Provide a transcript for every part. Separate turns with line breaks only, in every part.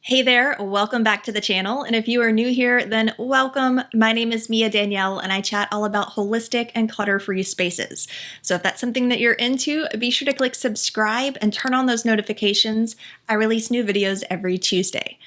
Hey there, welcome back to the channel. And if you are new here, then welcome. My name is Danielle, and I chat all about holistic and clutter-free spaces. So if that's something that you're into, be sure to click subscribe and turn on those notifications. I release new videos every Tuesday.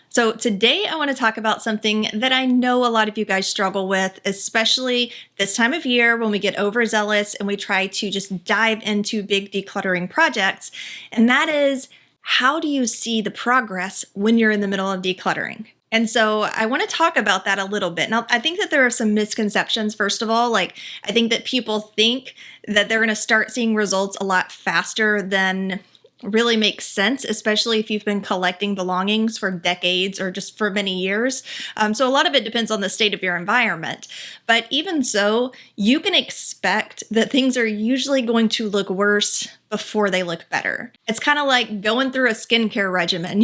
So today I want to talk about something that I know a lot of you guys struggle with, especially this time of year when we get overzealous and we try to just dive into big decluttering projects. And that is, how do you see the progress when you're in the middle of decluttering? And so I want to talk about that a little bit. Now, I think that there are some misconceptions, first of all. I think that people think that they're going to start seeing results a lot faster than really makes sense, especially if you've been collecting belongings for decades or just for many years. So a lot of it depends on the state of your environment. But even so, you can expect that things are usually going to look worse before they look better. It's kind of like going through a skincare regimen.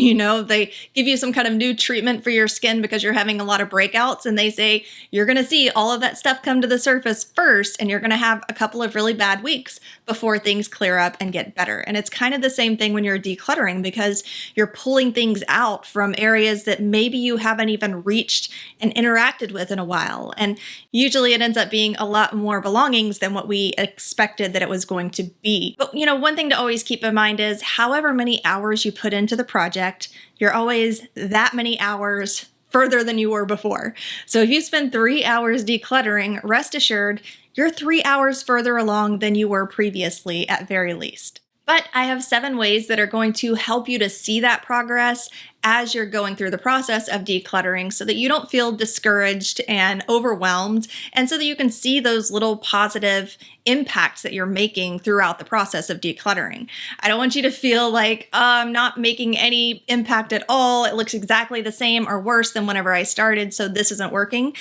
They give you some kind of new treatment for your skin because you're having a lot of breakouts, and they say you're going to see all of that stuff come to the surface first, and you're going to have a couple of really bad weeks before things clear up and get better. And it's kind of the same thing when you're decluttering, because you're pulling things out from areas that maybe you haven't even reached and interacted with in a while. And usually it ends up being a lot more belongings than what we expected that it was going to be. But one thing to always keep in mind is however many hours you put into the project, you're always that many hours further than you were before. So if you spend 3 hours decluttering, rest assured, you're 3 hours further along than you were previously at very least. But I have 7 ways that are going to help you to see that progress as you're going through the process of decluttering so that you don't feel discouraged and overwhelmed, and so that you can see those little positive impacts that you're making throughout the process of decluttering. I don't want you to feel like, I'm not making any impact at all. It looks exactly the same or worse than whenever I started, so this isn't working.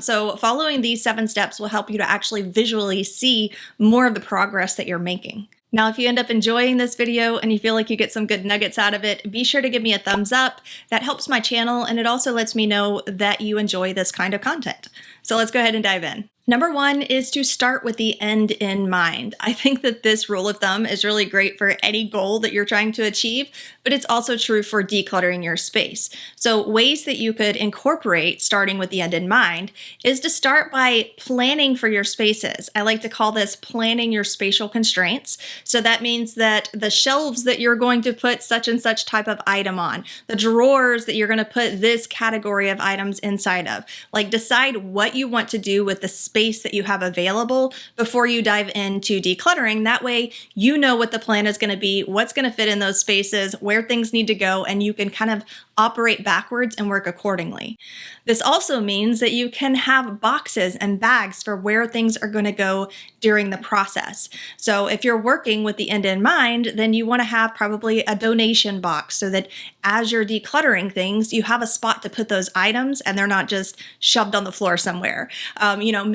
So following these 7 steps will help you to actually visually see more of the progress that you're making. Now, if you end up enjoying this video and you feel like you get some good nuggets out of it, be sure to give me a thumbs up. That helps my channel, and it also lets me know that you enjoy this kind of content. So let's go ahead and dive in. Number 1 is to start with the end in mind. I think that this rule of thumb is really great for any goal that you're trying to achieve, but it's also true for decluttering your space. So ways that you could incorporate starting with the end in mind is to start by planning for your spaces. I like to call this planning your spatial constraints. So that means that the shelves that you're going to put such and such type of item on, the drawers that you're going to put this category of items inside of, decide what you want to do with the space that you have available before you dive into decluttering. That way, you know what the plan is going to be, what's going to fit in those spaces, where things need to go, and you can kind of operate backwards and work accordingly. This also means that you can have boxes and bags for where things are going to go during the process. So if you're working with the end in mind, then you want to have probably a donation box so that as you're decluttering things, you have a spot to put those items and they're not just shoved on the floor somewhere.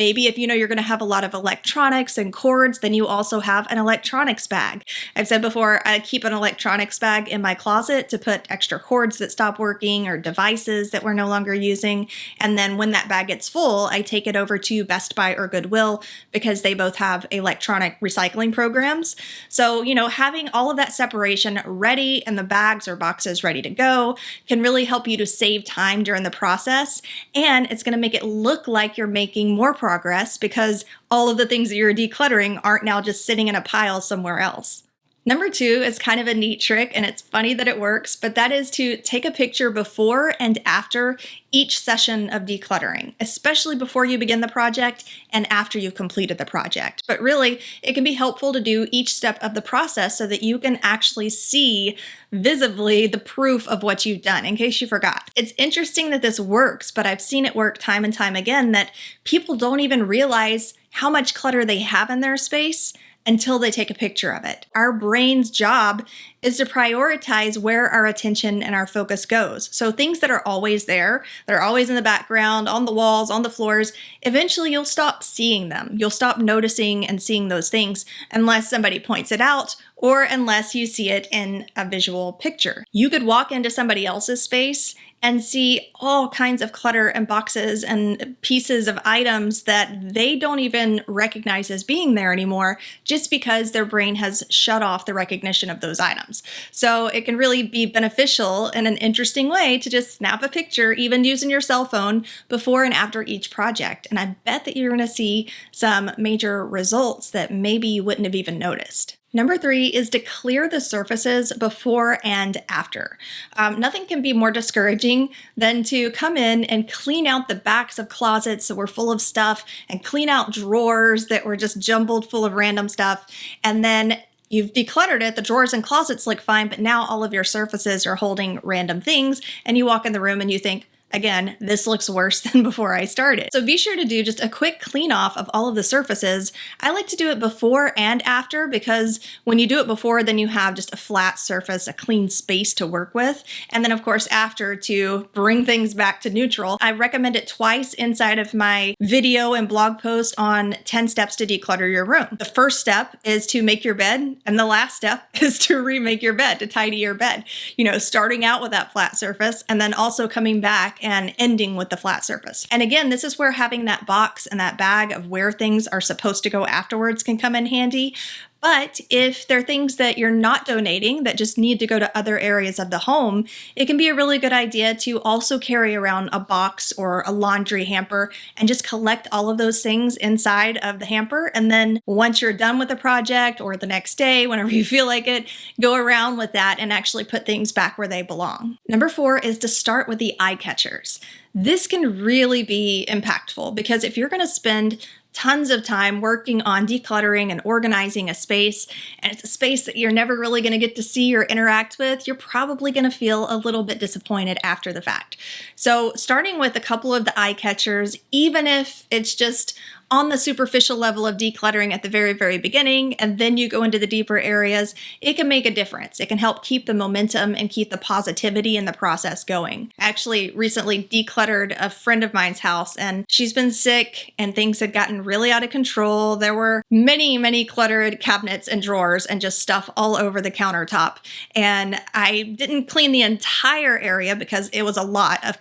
Maybe if you're going to have a lot of electronics and cords, then you also have an electronics bag. I've said before, I keep an electronics bag in my closet to put extra cords that stop working or devices that we're no longer using. And then when that bag gets full, I take it over to Best Buy or Goodwill because they both have electronic recycling programs. So, having all of that separation ready and the bags or boxes ready to go can really help you to save time during the process. And it's going to make it look like you're making more progress because all of the things that you're decluttering aren't now just sitting in a pile somewhere else. Number 2 is kind of a neat trick, and it's funny that it works, but that is to take a picture before and after each session of decluttering, especially before you begin the project and after you've completed the project. But really, it can be helpful to do each step of the process so that you can actually see visibly the proof of what you've done, in case you forgot. It's interesting that this works, but I've seen it work time and time again that people don't even realize how much clutter they have in their space until they take a picture of it. Our brain's job is to prioritize where our attention and our focus goes. So things that are always there, that are always in the background, on the walls, on the floors, eventually you'll stop seeing them. You'll stop noticing and seeing those things unless somebody points it out or unless you see it in a visual picture. You could walk into somebody else's space and see all kinds of clutter and boxes and pieces of items that they don't even recognize as being there anymore just because their brain has shut off the recognition of those items. programs. So it can really be beneficial in an interesting way to just snap a picture, even using your cell phone, before and after each project. And I bet that you're going to see some major results that maybe you wouldn't have even noticed. Number 3 is to clear the surfaces before and after. Nothing can be more discouraging than to come in and clean out the backs of closets that were full of stuff and clean out drawers that were just jumbled full of random stuff. And then you've decluttered it, the drawers and closets look fine, but now all of your surfaces are holding random things. And you walk in the room and you think, again, this looks worse than before I started. So be sure to do just a quick clean off of all of the surfaces. I like to do it before and after, because when you do it before, then you have just a flat surface, a clean space to work with. And then of course, after, to bring things back to neutral. I recommend it twice inside of my video and blog post on 10 steps to declutter your room. The first step is to make your bed, and the last step is to remake your bed, to tidy your bed. You know, starting out with that flat surface and then also coming back and ending with the flat surface. And again, this is where having that box and that bag of where things are supposed to go afterwards can come in handy. But if they're things that you're not donating that just need to go to other areas of the home, it can be a really good idea to also carry around a box or a laundry hamper and just collect all of those things inside of the hamper. And then once you're done with the project, or the next day, whenever you feel like it, go around with that and actually put things back where they belong. Number 4 is to start with the eye catchers. This can really be impactful, because if you're going to spend tons of time working on decluttering and organizing a space, and it's a space that you're never really going to get to see or interact with, you're probably going to feel a little bit disappointed after the fact. So starting with a couple of the eye catchers, even if it's just on the superficial level of decluttering at the very, very beginning, and then you go into the deeper areas, it can make a difference. It can help keep the momentum and keep the positivity in the process going. I actually recently decluttered a friend of mine's house, and she's been sick and things had gotten really out of control. There were many, many cluttered cabinets and drawers and just stuff all over the countertop. And I didn't clean the entire area because it was a lot of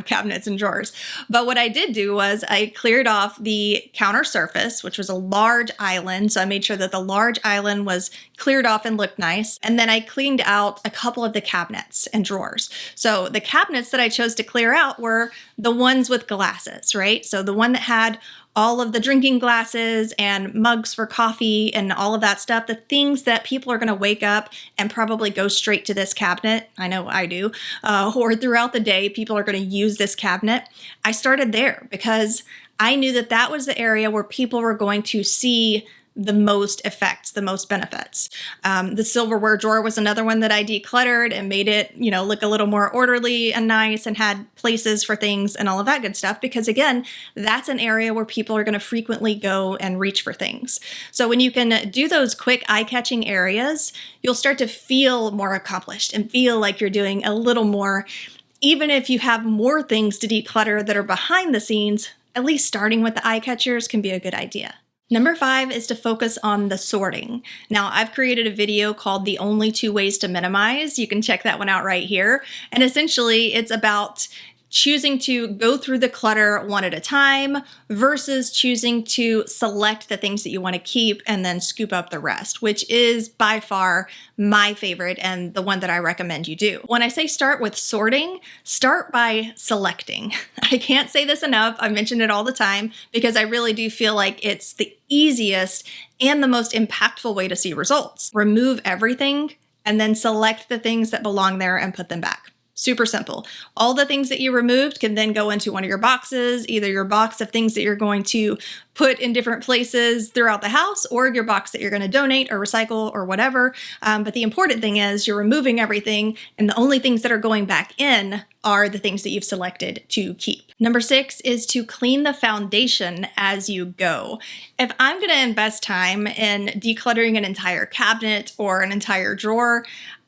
cabinets and drawers. But what I did do was I cleared off the counter surface, which was a large island. So I made sure that the large island was cleared off and looked nice. And then I cleaned out a couple of the cabinets and drawers. So the cabinets that I chose to clear out were the ones with glasses, right? So the one that had all of the drinking glasses and mugs for coffee and all of that stuff, the things that people are going to wake up and probably go straight to this cabinet. I know I do. Or throughout the day, people are going to use this cabinet. I started there because I knew that that was the area where people were going to see the most effects, the most benefits. The silverware drawer was another one that I decluttered and made it, look a little more orderly and nice, and had places for things and all of that good stuff. Because again, that's an area where people are going to frequently go and reach for things. So when you can do those quick eye-catching areas, you'll start to feel more accomplished and feel like you're doing a little more. Even if you have more things to declutter that are behind the scenes, at least starting with the eye catchers can be a good idea. Number 5 is to focus on the sorting. Now, I've created a video called The Only 2 Ways to Minimize. You can check that one out right here. And essentially, it's about choosing to go through the clutter one at a time versus choosing to select the things that you want to keep and then scoop up the rest, which is by far my favorite and the one that I recommend you do. When I say start with sorting, start by selecting. I can't say this enough. I mention it all the time because I really do feel like it's the easiest and the most impactful way to see results. Remove everything and then select the things that belong there and put them back. Super simple. All the things that you removed can then go into one of your boxes, either your box of things that you're going to put in different places throughout the house, or your box that you're going to donate or recycle or whatever. But the important thing is you're removing everything, and the only things that are going back in are the things that you've selected to keep. Number 6 is to clean the foundation as you go. If I'm going to invest time in decluttering an entire cabinet or an entire drawer,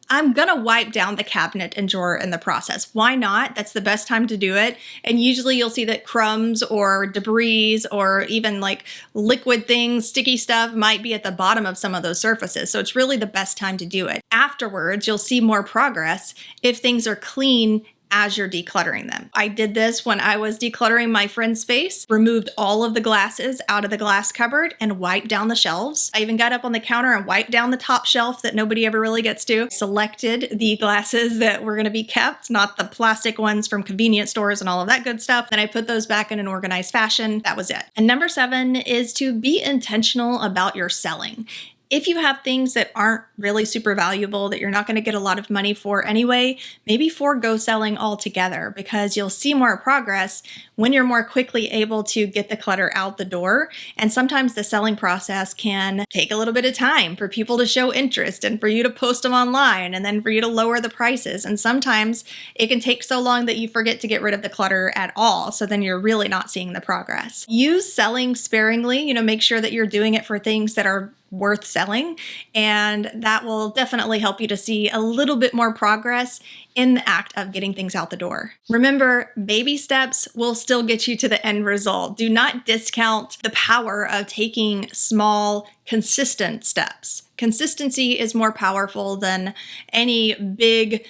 I'm gonna wipe down the cabinet and drawer in the process. Why not? That's the best time to do it. And usually you'll see that crumbs or debris or even like liquid things, sticky stuff might be at the bottom of some of those surfaces. So it's really the best time to do it. Afterwards, you'll see more progress if things are clean as you're decluttering them. I did this when I was decluttering my friend's space, removed all of the glasses out of the glass cupboard and wiped down the shelves. I even got up on the counter and wiped down the top shelf that nobody ever really gets to. Selected the glasses that were gonna be kept, not the plastic ones from convenience stores and all of that good stuff. Then I put those back in an organized fashion. That was it. And number 7 is to be intentional about your selling. If you have things that aren't really super valuable, that you're not going to get a lot of money for anyway, maybe forego selling altogether, because you'll see more progress when you're more quickly able to get the clutter out the door. And sometimes the selling process can take a little bit of time for people to show interest and for you to post them online and then for you to lower the prices. And sometimes it can take so long that you forget to get rid of the clutter at all. So then you're really not seeing the progress. Use selling sparingly, make sure that you're doing it for things that are worth selling, and that will definitely help you to see a little bit more progress in the act of getting things out the door. Remember, baby steps will still get you to the end result. Do not discount the power of taking small, consistent steps. Consistency is more powerful than any big,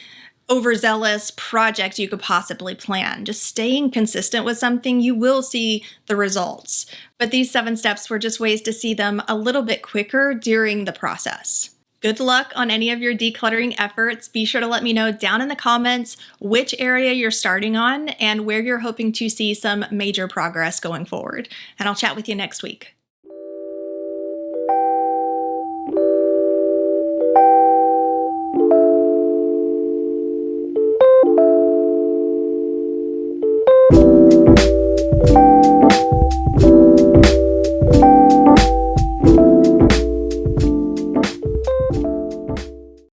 overzealous project you could possibly plan. Just staying consistent with something, you will see the results. But these 7 steps were just ways to see them a little bit quicker during the process. Good luck on any of your decluttering efforts. Be sure to let me know down in the comments which area you're starting on and where you're hoping to see some major progress going forward. And I'll chat with you next week.